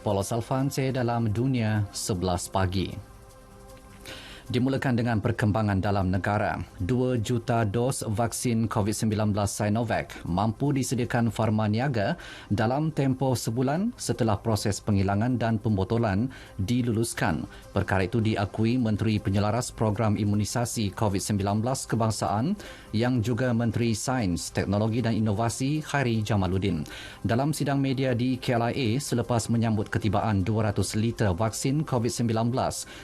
Polos Alfance dalam Dunia 11 Pagi. Dimulakan dengan perkembangan dalam negara. 2 juta dos vaksin COVID-19 Sinovac mampu disediakan Pharma Niaga dalam tempoh sebulan setelah proses penghilangan dan pembotolan diluluskan. Perkara itu diakui Menteri Penyelaras Program Imunisasi COVID-19 Kebangsaan yang juga Menteri Sains, Teknologi dan Inovasi Khairi Jamaluddin. Dalam sidang media di KLIA selepas menyambut ketibaan 200 liter vaksin COVID-19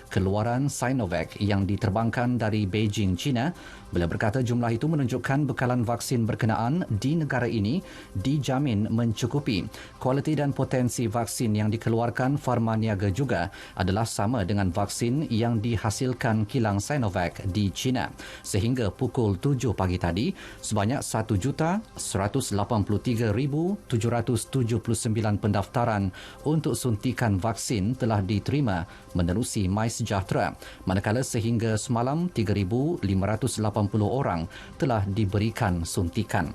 keluaran Sinovac yang diterbangkan dari Beijing, China, beliau berkata jumlah itu menunjukkan bekalan vaksin berkenaan di negara ini dijamin mencukupi. Kualiti dan potensi vaksin yang dikeluarkan Pharma Niaga juga adalah sama dengan vaksin yang dihasilkan kilang Sinovac di China. Sehingga pukul 7 pagi tadi, sebanyak 1,183,779 pendaftaran untuk suntikan vaksin telah diterima menerusi MySejahtera, manakala sehingga semalam 3,580 orang telah diberikan suntikan.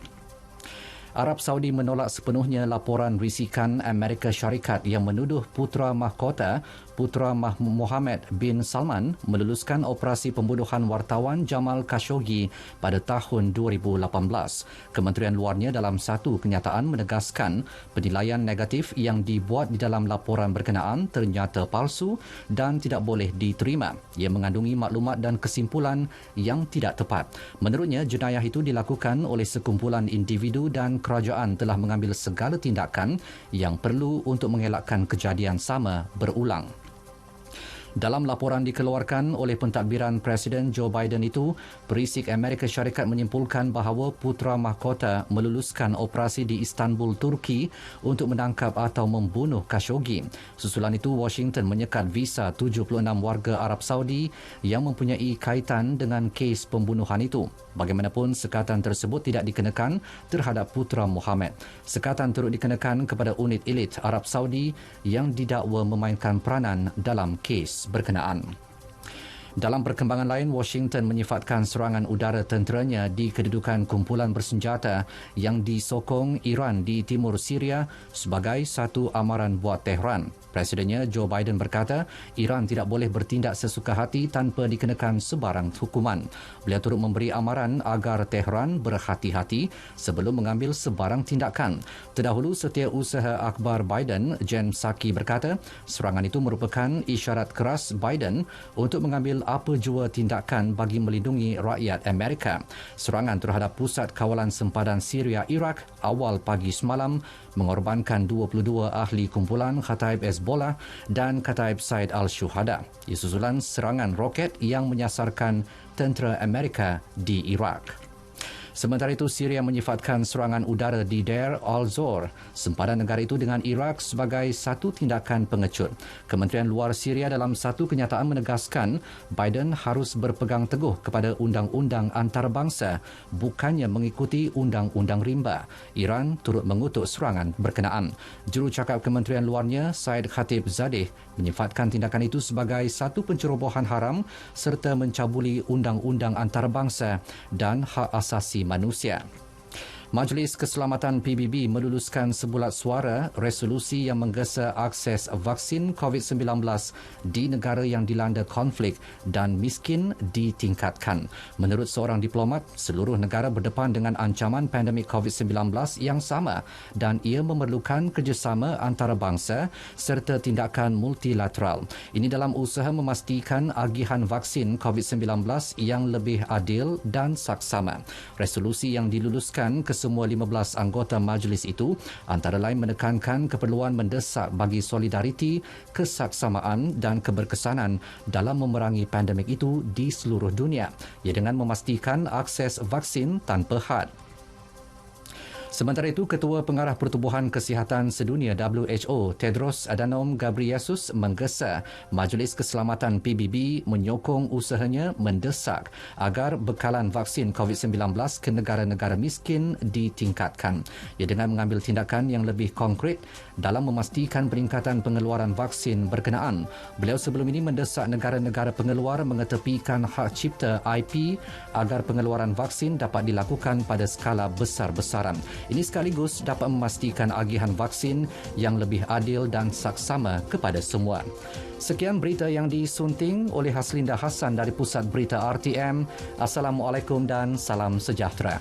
Arab Saudi menolak sepenuhnya laporan risikan Amerika Syarikat yang menuduh Putera Mohammed bin Salman meluluskan operasi pembunuhan wartawan Jamal Khashoggi pada tahun 2018. Kementerian Luarnya dalam satu kenyataan menegaskan penilaian negatif yang dibuat di dalam laporan berkenaan ternyata palsu dan tidak boleh diterima. Ia mengandungi maklumat dan kesimpulan yang tidak tepat. Menurutnya, jenayah itu dilakukan oleh sekumpulan individu dan kerajaan telah mengambil segala tindakan yang perlu untuk mengelakkan kejadian sama berulang. Dalam laporan dikeluarkan oleh pentadbiran Presiden Joe Biden itu, perisik Amerika Syarikat menyimpulkan bahawa putera mahkota meluluskan operasi di Istanbul, Turki untuk menangkap atau membunuh Khashoggi. Susulan itu, Washington menyekat visa 76 warga Arab Saudi yang mempunyai kaitan dengan kes pembunuhan itu. Bagaimanapun, sekatan tersebut tidak dikenakan terhadap putera Mohammed. Sekatan turut dikenakan kepada unit elit Arab Saudi yang didakwa memainkan peranan dalam kes berkenaan. Dalam perkembangan lain, Washington menyifatkan serangan udara tenteranya di kedudukan kumpulan bersenjata yang disokong Iran di timur Syria sebagai satu amaran buat Tehran. Presidennya Joe Biden berkata, Iran tidak boleh bertindak sesuka hati tanpa dikenakan sebarang hukuman. Beliau turut memberi amaran agar Tehran berhati-hati sebelum mengambil sebarang tindakan. Terdahulu, Setiausaha Akhbar Biden, Jen Psaki berkata, serangan itu merupakan isyarat keras Biden untuk mengambil apa jua tindakan bagi melindungi rakyat Amerika. Serangan terhadap pusat kawalan sempadan Syria Iraq awal pagi semalam mengorbankan 22 ahli kumpulan Kataib Hezbollah dan Kataib Said al-Shuhada. Susulan serangan roket yang menyasarkan tentera Amerika di Iraq. Sementara itu, Syria menyifatkan serangan udara di Deir al-Zor, sempadan negara itu dengan Iraq sebagai satu tindakan pengecut. Kementerian Luar Syria dalam satu kenyataan menegaskan Biden harus berpegang teguh kepada undang-undang antarabangsa, bukannya mengikuti undang-undang rimba. Iran turut mengutuk serangan berkenaan. Jurucakap Kementerian Luarnya, Said Khatibzadeh, menyifatkan tindakan itu sebagai satu pencerobohan haram serta mencabuli undang-undang antarabangsa dan hak asasi manusia. Majlis Keselamatan PBB meluluskan sebulat suara resolusi yang menggesa akses vaksin COVID-19 di negara yang dilanda konflik dan miskin ditingkatkan. Menurut seorang diplomat, seluruh negara berdepan dengan ancaman pandemik COVID-19 yang sama dan ia memerlukan kerjasama antarabangsa serta tindakan multilateral. Ini dalam usaha memastikan agihan vaksin COVID-19 yang lebih adil dan saksama. Resolusi yang diluluskan semua 15 anggota majlis itu antara lain menekankan keperluan mendesak bagi solidariti, kesaksamaan dan keberkesanan dalam memerangi pandemik itu di seluruh dunia, ia dengan memastikan akses vaksin tanpa had. Sementara itu, Ketua Pengarah Pertubuhan Kesihatan Sedunia WHO, Tedros Adhanom Ghebreyesus menggesa Majlis Keselamatan PBB menyokong usahanya mendesak agar bekalan vaksin COVID-19 ke negara-negara miskin ditingkatkan. Ia dengan mengambil tindakan yang lebih konkret dalam memastikan peningkatan pengeluaran vaksin berkenaan. Beliau sebelum ini mendesak negara-negara pengeluar mengetepikan hak cipta IP agar pengeluaran vaksin dapat dilakukan pada skala besar-besaran. Ini sekaligus dapat memastikan agihan vaksin yang lebih adil dan saksama kepada semua. Sekian berita yang disunting oleh Haslinda Hassan dari Pusat Berita RTM. Assalamualaikum dan salam sejahtera.